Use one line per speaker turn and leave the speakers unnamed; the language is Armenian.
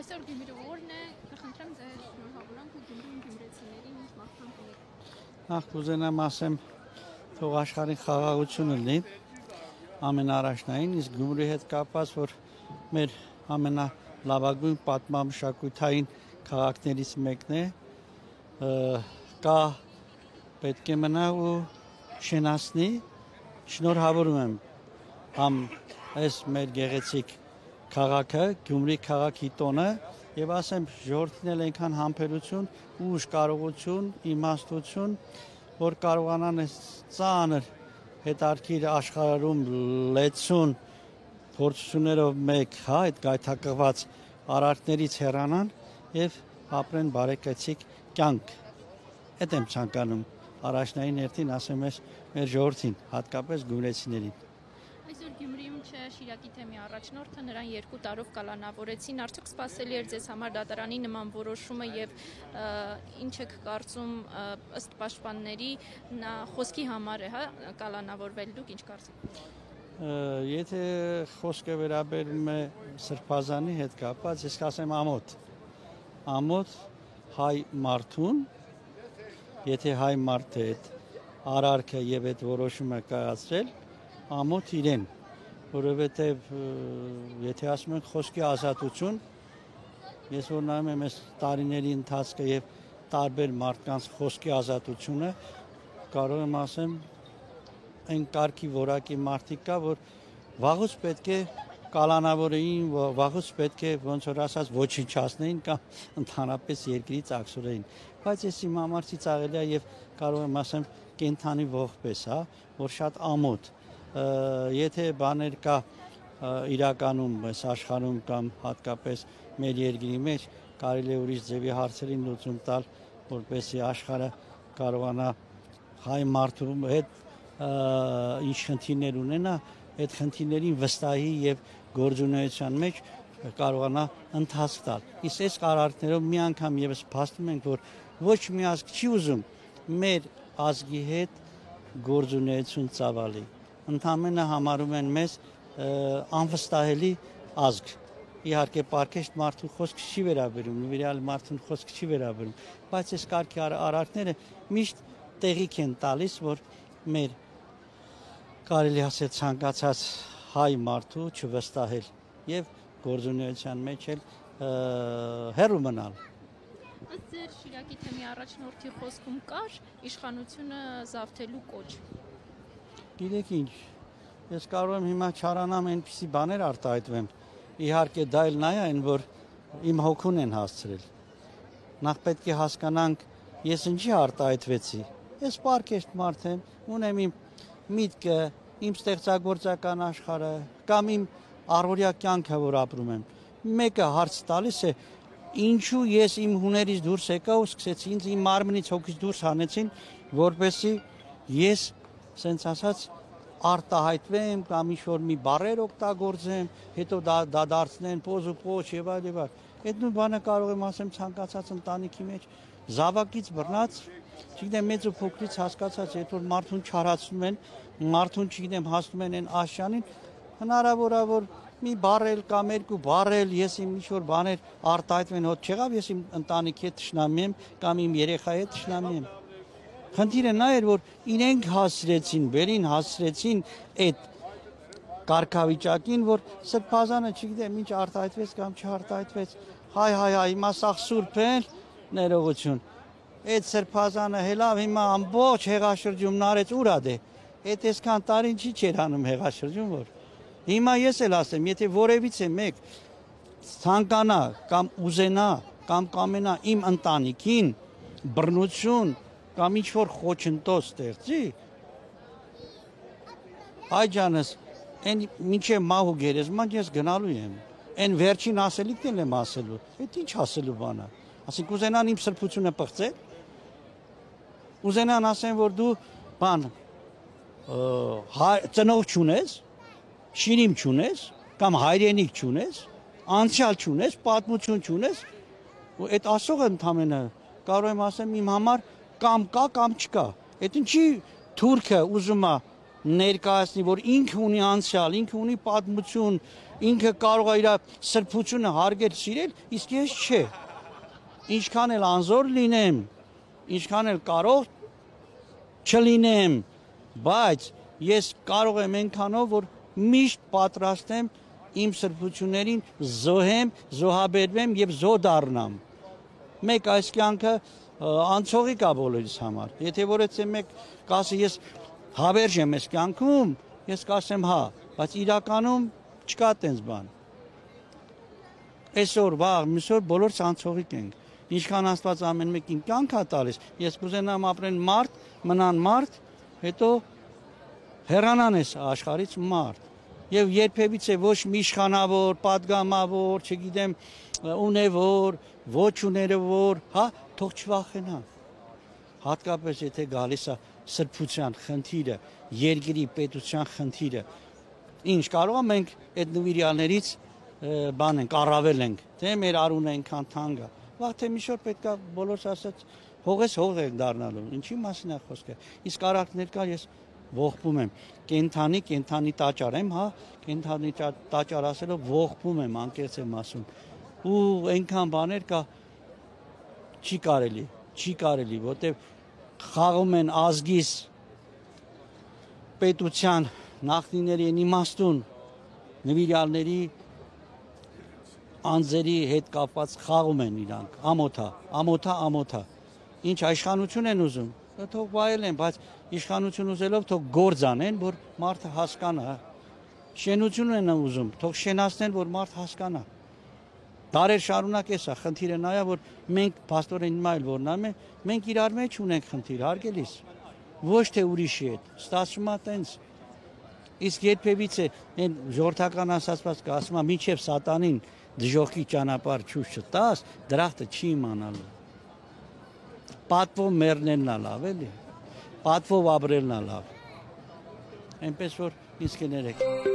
Այսօր Գյումրու օրն է, կխնդրեմ ձեր շնորհավորանք ու Գյումրիում գյումրեցիներին ինչ մաղթանք ունեք։
Նախ կուզենամ ասեմ, թող աշխարհին խաղաղությունը լինի, ամենաառաջնային, իսկ Գյումրիի հետ կապված, որ մեր ամենալավագույն պատմամշակութային քաղաքներից մեկն է, կա պետք է մնա ու շենացնի, շնորհավորում եմ այս մեր գեղեցիկ քաղաքը, Գյումրի քաղաքի տոնը եւ ասեմ ժողովրդին էլ այնքան համբերություն, ուժ, կարողություն, իմաստություն, որ կարողանան այս ծանր հետարքիր աշխարհում լեցուն փորձություններով մեկ, այդ գայթակղված արարքներից հեռանան եւ ապրեն բարեկեցիկ կյանք։ Այդ եմ ցանկանում առաջնային հերթին ասեմ մեր ժողովրդին, հատկապես գյումրեցիներին։
Այսօր Գյումրիում չէ Շիրակի թեմի առաջնորդը, նրան 2 տարով կալանավորեցին, արդյոք սպասելի էր ձեզ համար դատարանի նման որոշումը եւ ինչ եք կարծում ըստ պաշտպանների նա խոսքի համար է, կալանավորվել, դուք ինչ կարծիք։
Եթե խոսքը վերաբերում է Սրբազանի հետ կապված, ես կասեմ ամոթ հայ մարդուն, եթե հայ մարդը այդ արարքը եւ այդ որոշումը կայացրել, ամոթ իրեն, որովհետև եթե ասում ենք խոսքի ազատություն, ես որ նայում եմ այս տարիների ընթացքը եւ տարբեր մարդկանց խոսքի ազատությունը, կարող եմ ասեմ այն կարգի որակի մարդիկ կա, որ վաղուց պետք է կալանավորեին, վաղուց պետք է ոնց որ ասած ոչնչացնեին կամ ընդհանրապես երկրից աքսորեին, բայց ես իմ համար ծիծաղելի է եւ կարող եմ ասեմ կենթանի ողբես, որ շատ ամոթ եթե բաներ կա իրականում այս աշխարհում կամ հատկապես մեր երկրի մեջ կարելի է ուրիշ ձևի հարցերին լուծում տալ, որպեսզի աշխարհը կարողանա հայ մարդու հետ ինչ խնդիրներ ունենա, այդ խնդիրներին վստահի եւ գործունեության մեջ կարողանա ընթացք տալ։ Իսկ այս կարարքներով մի անգամ եւս փաստում ենք, որ ոչ մի ազգ չի ուզում մեր ազգի հետ գործունեություն ծավալի։ Ընդամենը համարում են մեզ անվստահելի ազգ։ Իհարկե պարկեշտ մարդու խոսքը չի վերաբերում, նվիրյալ մարդուն խոսքը չի վերաբերում, բայց այս կարգի արարքները միշտ տեղիք են տալիս, որ մեր կարելի ասել ցանկացած հայ մարդու չվստահել եւ գործունեության մեջ էլ հեռու մնալ։
Ըստ ձեր Շիրակի թեմի առաջնորդի խոսքում կար իշխանությունը զավթելու կոչ։
Գիտեք ինչ, ես կարող եմ հիմա չարանամ այնպիսի բաներ արտահայտվեմ, իհարկե դա էլ նա է այն, որ իմ հոգուն են հասցրել։ Նախ պետք է հասկանանք, ես ինչի արտահայտվեցի։ Ես պարկեշտ մարդ եմ, ունեմ իմ միտքը, իմ ստեղծագործական աշխարհը, կամ իմ առօրյա կյանքը, որ ապրում եմ։ Մեկը հարց տալիս է, ինչու ես իմ հուներից դուրս եկա ու սկսեցի ինձ իմ մարմնից հոգից դուրս հանեցին, որպեսզի ես սենց ասած արտահայտվեմ կամ ինչ-որ մի բառեր օգտագործեմ, հետո դա դարձնեն պոզ ու պոչ եւ այլ եւ այլ։ Այդ նույն բանը կարող եմ ասեմ ցանկացած ընտանիքի մեջ զավակից բռնած, չգիտեմ մեծ ու փոքրից հասկացած, երբ որ մարդուն չարացնում են, մարդուն չգիտեմ հասնում են այն աշյանին, հնարավոր է որ մի բառել կամ 2 բառել, ես իմ ինչ-որ բաներ արտահայտվեն, հոտ չեղավ, ես իմ ընտանիքի հետ թշնամի եմ կամ իմ երեխայի հետ թշնամի եմ։ Խնդիրը նա էր, որ իրենք հասցրեցին, վերին հասցրեցին այդ կարգավիճակին, որ Սրբազանը չգիտեմ ինչ արտահայտվեց կամ չարտահայտվեց, հայ, հիմա սա սուրբ է, ներողություն։ Այդ Սրբազանը հելավ հիմա ամբողջ հեղաշրջումն արեց ուր ա դե։ Այդ այսքան տարին չի չեր անում հեղաշրջում որ։ Հիմա ես էլ ասեմ, եթե որևիցե մեկ ցանկանա կամ ուզենա կամ կամենա իմ ընտանիքին բռնություն կամ ինչ-որ խոչընդոտ ստեղծի, այ ջանս, այն մինչև մահու գերեզման ես գնալու եմ, այն վերջին ասելիքն էլ եմ ասելու, այդ ինչ ասելու բան է, ասենք ուզենան իմ սրբությունը պղծել, ուզենան ասեն, որ դու բան ծնող չունես, շիրիմ չունես, կամ հայրենիք չունես, անցյալ չունես, պատմություն չունես, ու այդ ասողը ընդամենը կարող եմ ասեմ իմ համար կամ կա կամ չկա։ Այդ ինչի թուրքը ուզում է ներկայացնի, որ ինքը ունի անցյալ, ինքը ունի պատմություն, ինքը կարող է իր սրբությունը հարգել, սիրել, իսկ ես չէ։ Ինչքան էլ անզոր լինեմ, ինչքան էլ կարող չլինեմ, բայց ես կարող եմ այնքանով, որ միշտ պատրաստ եմ իմ սրբություններին զոհեմ, զոհաբերվեմ եւ զոհ դառնամ։ Մեկ այս կյանքը անցողիկ է բոլորիս համար։ Եթե որ այդ մեկ կասի ես հավերժ եմ այս կյանքում, ես կասեմ հա, բայց իրականում չկա տենց բան։ Այսօր, վաղ, մյուսօր բոլորս անցողիկ ենք։ Ինչքան Աստված ամեն մեկին կյանք է տալիս, ես կուզենամ ապրեն մարդ, մնան մարդ, հետո հեռանան այս աշխարհից մարդ։ Եվ երբևիցե ոչ մի իշխանավոր, պատգամավոր, չգիտեմ, ունևոր, ոչ ունևոր, հա, թող չվախենան։ Հատկապես եթե գալիս է սրբության խնդիրը, երկրի պետության խնդիրը, ինչ կարող է մենք այդ նվիրյալներից բան ենք, առավել ենք, թե մեր արունը այնքան թանկ է։ Վաղ թե մի շուտ պետք է բոլորս ասած հողես հող ենք դառնալու, ինչի մասին է խոսքը։ Իսկ արարքներ կար ես ողբում եմ, կենթանի տաճար եմ, հա, կենթանի տաճար ասելով ողբում եմ, անկեղծ եմ ասում։ Ու այնքան բաներ կա չի կարելի, որտեղ խաղում են ազգիս պետության նախնիների են իմաստուն նվիրյալների անձերի հետ կապված խաղում են իրանք, ամոթա, ինչ իշխանություն են ուզում, թող վայելեն, բայց իշխանություն ուզելով թող գործ անեն, որ մարդը հասկանա, շենություն են ուզում, թող շենացնեն, որ մարդ հասկանա։ Դարեր շարունակ էսա, խնդիրը նա է, որ մենք փաստորեն հիմա էլ որնամ է, մենք իրար մեջ ունենք խնդիր, հարգելիս, ոչ թե ուրիշի հետ, ստացվում է տենց։ Իսկ երբևիցե այն ժողովրդական ասացված կա, ասում է մինչև սատանին դժոխքի ճանապարհ ցույց չտաս, դրախտը չի իմանալու։ Պատվով մեռնելն է լավ, էլի։ Պատվով ապրելն է լավ։ Այնպես որ իսկ ներեք։